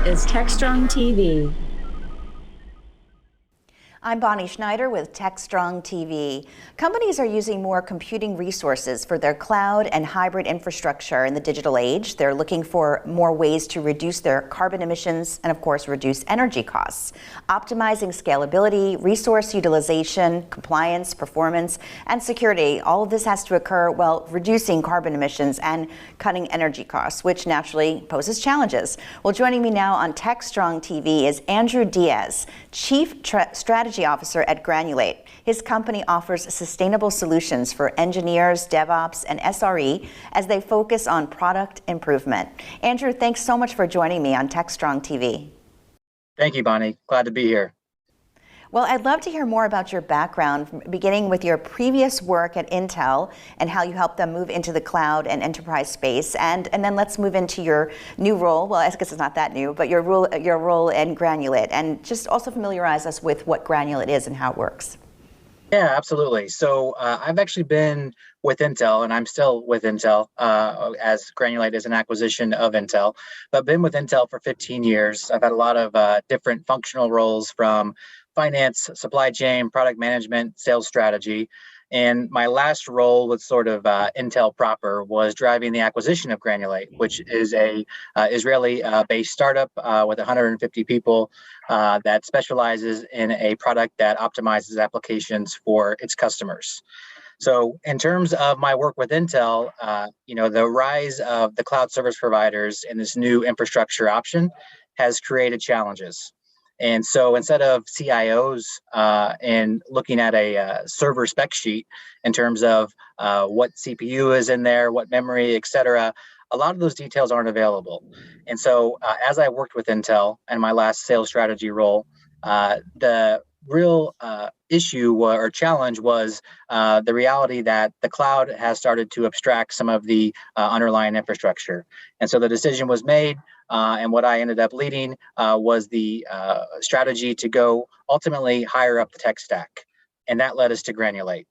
is Techstrong TV. I'm Bonnie Schneider with Techstrong TV. Companies are using more computing resources for their cloud and hybrid infrastructure in the digital age. They're looking for more ways to reduce their carbon emissions and, of course, reduce energy costs. Optimizing scalability, resource utilization, compliance, performance, and security. All of this has to occur while reducing carbon emissions and cutting energy costs, which naturally poses challenges. Well, joining me now on Techstrong TV is Andrew Diaz, Chief Strategy Officer at Granulate. His company offers sustainable solutions for engineers, DevOps, and SRE as they focus on product improvement. Andrew, thanks so much for joining me on Techstrong TV. Thank you, Bonnie. Glad to be here. Well, I'd love to hear more about your background, beginning with your previous work at Intel and how you helped them move into the cloud and enterprise space. And then let's move into your new role. Well, I guess it's not that new, but your role in Granulate. And just also familiarize us with what Granulate is and how it works. Yeah, absolutely. So I've actually been with Intel, and I'm still with Intel as Granulate is an acquisition of Intel. But I've been with Intel for 15 years. I've had a lot of different functional roles from finance, supply chain, product management, sales strategy. And my last role with sort of Intel proper was driving the acquisition of Granulate, which is a Israeli-based startup with 150 people that specializes in a product that optimizes applications for its customers. So in terms of my work with Intel, the rise of the cloud service providers and this new infrastructure option has created challenges. And so instead of CIOs and looking at a server spec sheet in terms of what CPU is in there, what memory, et cetera, a lot of those details aren't available. And so as I worked with Intel in my last sales strategy role, the real issue or challenge was the reality that the cloud has started to abstract some of the underlying infrastructure. And so the decision was made, and what I ended up leading was the strategy to go ultimately higher up the tech stack. And that led us to Granulate.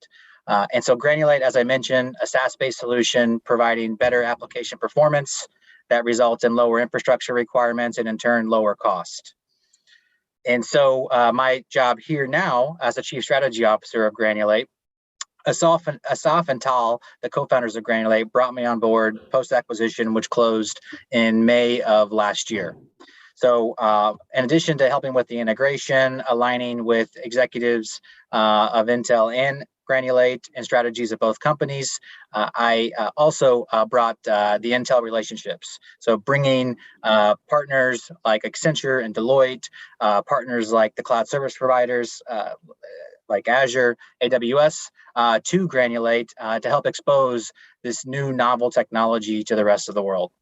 And so Granulate, as I mentioned, a SaaS-based solution providing better application performance that results in lower infrastructure requirements and in turn lower cost. And so my job here now as the Chief Strategy Officer of Granulate, Asaf and Tal, the co-founders of Granulate, brought me on board post-acquisition, which closed in May of last year. So in addition to helping with the integration, aligning with executives of Intel and Granulate and strategies of both companies, I also brought the Intel relationships. So bringing partners like Accenture and Deloitte, partners like the cloud service providers like Azure, AWS, to Granulate to help expose this new novel technology to the rest of the world.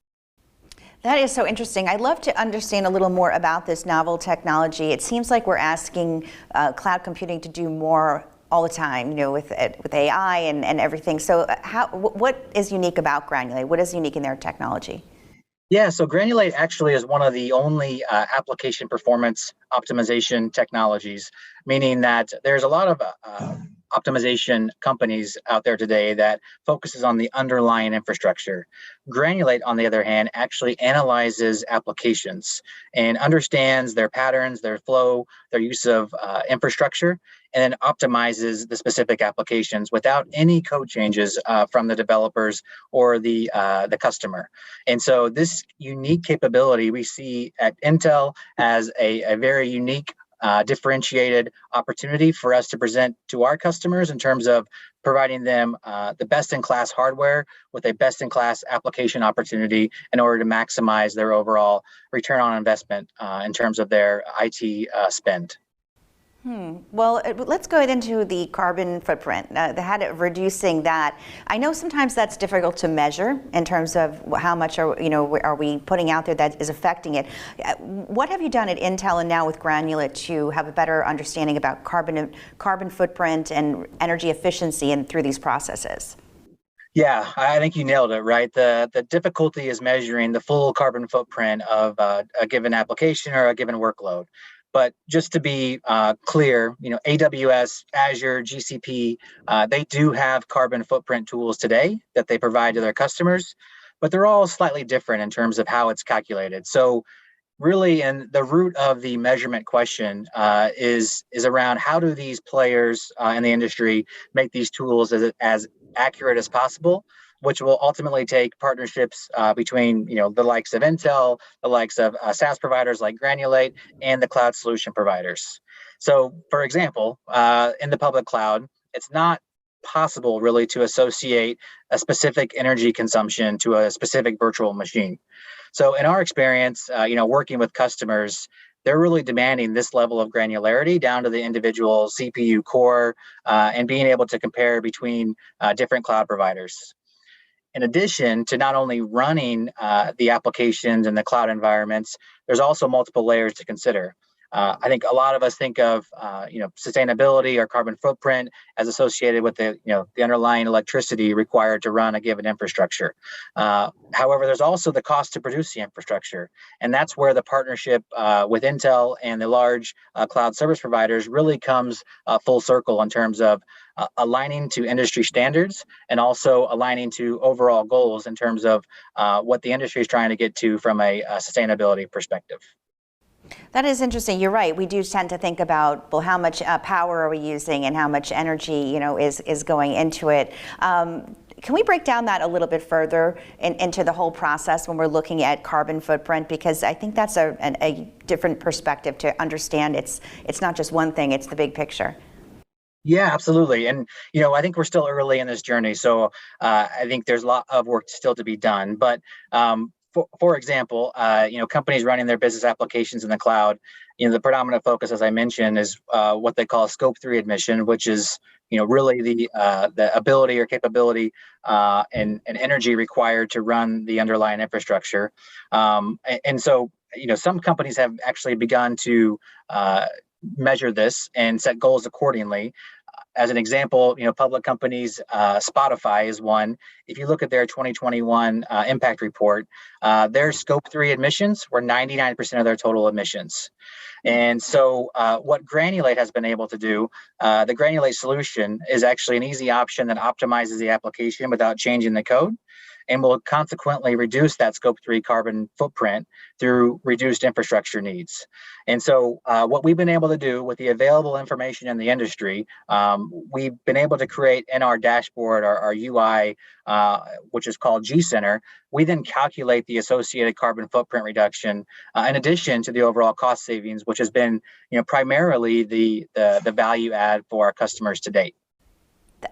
That is so interesting. I'd love to understand a little more about this novel technology. It seems like we're asking cloud computing to do more all the time, with AI and everything. So what is unique about Granulate? What is unique in their technology? Yeah, so Granulate actually is one of the only application performance optimization technologies, meaning that there's a lot of optimization companies out there today that focuses on the underlying infrastructure. Granulate, on the other hand, actually analyzes applications and understands their patterns, their flow, their use of infrastructure, and then optimizes the specific applications without any code changes from the developers or the customer. And so this unique capability we see at Intel as a very unique differentiated opportunity for us to present to our customers in terms of providing them the best-in-class hardware with a best-in-class application opportunity in order to maximize their overall return on investment in terms of their IT spend. Well, let's go into the carbon footprint, reducing that. I know sometimes that's difficult to measure in terms of how much are we putting out there that is affecting it. What have you done at Intel and now with Granulate to have a better understanding about carbon footprint and energy efficiency and through these processes? Yeah, I think you nailed it, right? The difficulty is measuring the full carbon footprint of a given application or a given workload. But just to be clear, AWS, Azure, GCP, they do have carbon footprint tools today that they provide to their customers, but they're all slightly different in terms of how it's calculated. So really, and the root of the measurement question is around how do these players in the industry make these tools as accurate as possible, which will ultimately take partnerships between the likes of Intel, the likes of SaaS providers like Granulate, and the cloud solution providers. So, for example, in the public cloud, it's not possible really to associate a specific energy consumption to a specific virtual machine. So in our experience, working with customers, they're really demanding this level of granularity down to the individual CPU core and being able to compare between different cloud providers. In addition to not only running the applications and the cloud environments, there's also multiple layers to consider. I think a lot of us think of sustainability or carbon footprint as associated with the underlying electricity required to run a given infrastructure. However, there's also the cost to produce the infrastructure, and that's where the partnership with Intel and the large cloud service providers really comes full circle in terms of aligning to industry standards and also aligning to overall goals in terms of what the industry is trying to get to from a sustainability perspective. That is interesting. You're right. We do tend to think about, well, how much power are we using and how much energy, is going into it. Can we break down that a little bit further into the whole process when we're looking at carbon footprint? Because I think that's a different perspective to understand. It's not just one thing; it's the big picture. Yeah, absolutely. And, I think we're still early in this journey. So I think there's a lot of work still to be done. But for example, companies running their business applications in the cloud, the predominant focus, as I mentioned, is what they call Scope 3 emission, which is, really the ability or capability and energy required to run the underlying infrastructure. And so, some companies have actually begun to measure this and set goals accordingly. As an example, public companies, Spotify is one. If you look at their 2021 impact report, their Scope 3 emissions were 99% of their total emissions. And so what Granulate has been able to do, the Granulate solution is actually an easy option that optimizes the application without changing the code, and will consequently reduce that Scope 3 carbon footprint through reduced infrastructure needs. And so what we've been able to do with the available information in the industry, we've been able to create in our dashboard, our UI, which is called G Center. We then calculate the associated carbon footprint reduction in addition to the overall cost savings, which has been primarily the value add for our customers to date.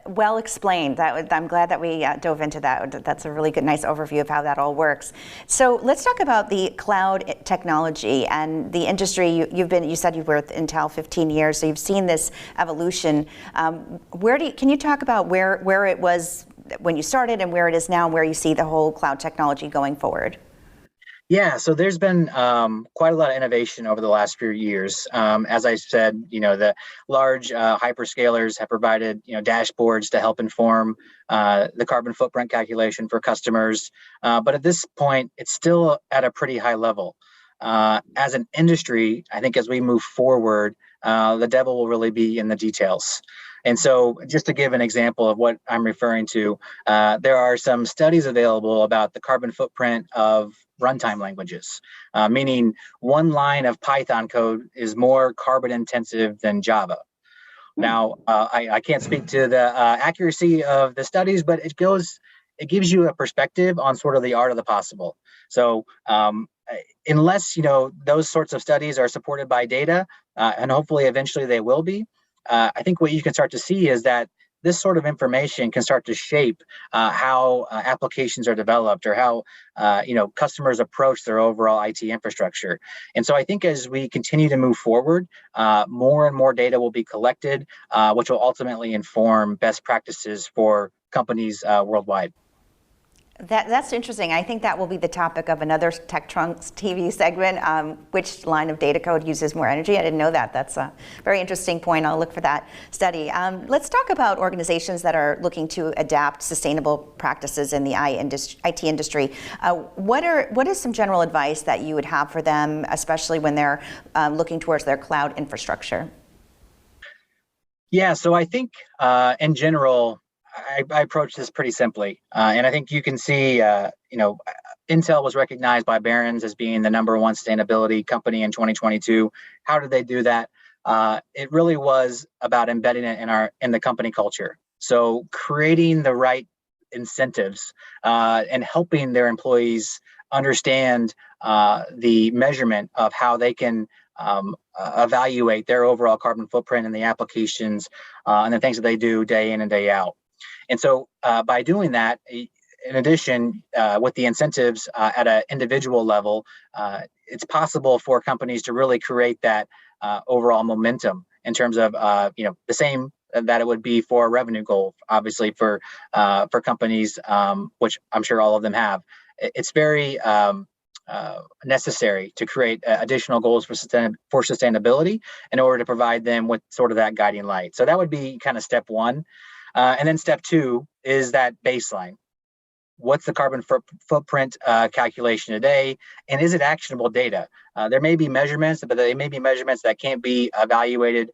Well explained. I'm glad that we dove into that. That's a really good, nice overview of how that all works. So let's talk about the cloud technology and the industry. You said you've worked with Intel 15 years, so you've seen this evolution. Can you talk about where it was when you started and where it is now, and where you see the whole cloud technology going forward? Yeah, so there's been quite a lot of innovation over the last few years. As I said, the large hyperscalers have provided dashboards to help inform the carbon footprint calculation for customers. But at this point, it's still at a pretty high level. As an industry, I think as we move forward, the devil will really be in the details. And so just to give an example of what I'm referring to, there are some studies available about the carbon footprint of runtime languages, meaning one line of Python code is more carbon intensive than Java. Now, I can't speak to the accuracy of the studies, but it gives you a perspective on sort of the art of the possible. So unless those sorts of studies are supported by data, and hopefully eventually they will be, I think what you can start to see is that this sort of information can start to shape how applications are developed, or how customers approach their overall IT infrastructure. And so I think as we continue to move forward, more and more data will be collected, which will ultimately inform best practices for companies worldwide. That's interesting. I think that will be the topic of another Techstrong TV segment. Which line of data code uses more energy? I didn't know that. That's a very interesting point. I'll look for that study. Let's talk about organizations that are looking to adapt sustainable practices in the IT industry. What is some general advice that you would have for them, especially when they're looking towards their cloud infrastructure? Yeah, so I think in general, I approach this pretty simply, and I think you can see, Intel was recognized by Barron's as being the #1 sustainability company in 2022. How did they do that? It really was about embedding it in the company culture. So creating the right incentives and helping their employees understand the measurement of how they can evaluate their overall carbon footprint and the applications and the things that they do day in and day out. And so by doing that, in addition, with the incentives at an individual level, it's possible for companies to really create that overall momentum in terms of the same that it would be for a revenue goal. Obviously, for companies, which I'm sure all of them have, it's very necessary to create additional goals for sustainability in order to provide them with sort of that guiding light. So that would be kind of step one. And then step two is that baseline. What's the carbon footprint calculation today? And is it actionable data? There may be measurements, but they may be measurements that can't be evaluated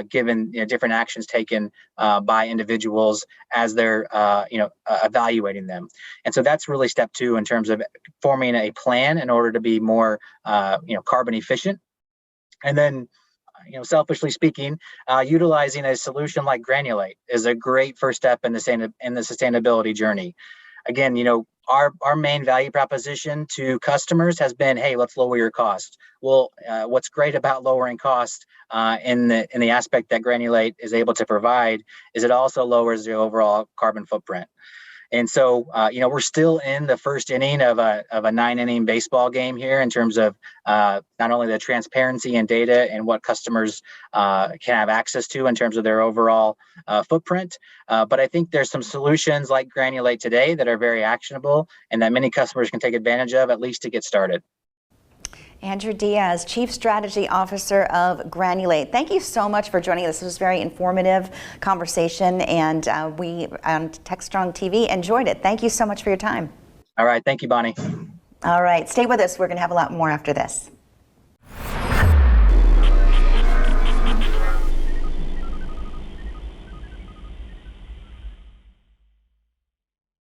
given different actions taken by individuals as they're evaluating them. And so that's really step two in terms of forming a plan in order to be more carbon efficient. And then selfishly speaking, utilizing a solution like Granulate is a great first step in the sustainability journey. Again, our main value proposition to customers has been, hey, let's lower your cost. Well, what's great about lowering cost in the aspect that Granulate is able to provide is it also lowers the overall carbon footprint. And so, we're still in the first inning of a 9-inning baseball game here in terms of not only the transparency and data and what customers can have access to in terms of their overall footprint. But I think there's some solutions like Granulate today that are very actionable and that many customers can take advantage of, at least to get started. Andrew Diaz, Chief Strategy Officer of Granulate. Thank you so much for joining us. This was a very informative conversation, and we on Techstrong TV enjoyed it. Thank you so much for your time. All right. Thank you, Bonnie. All right. Stay with us. We're going to have a lot more after this.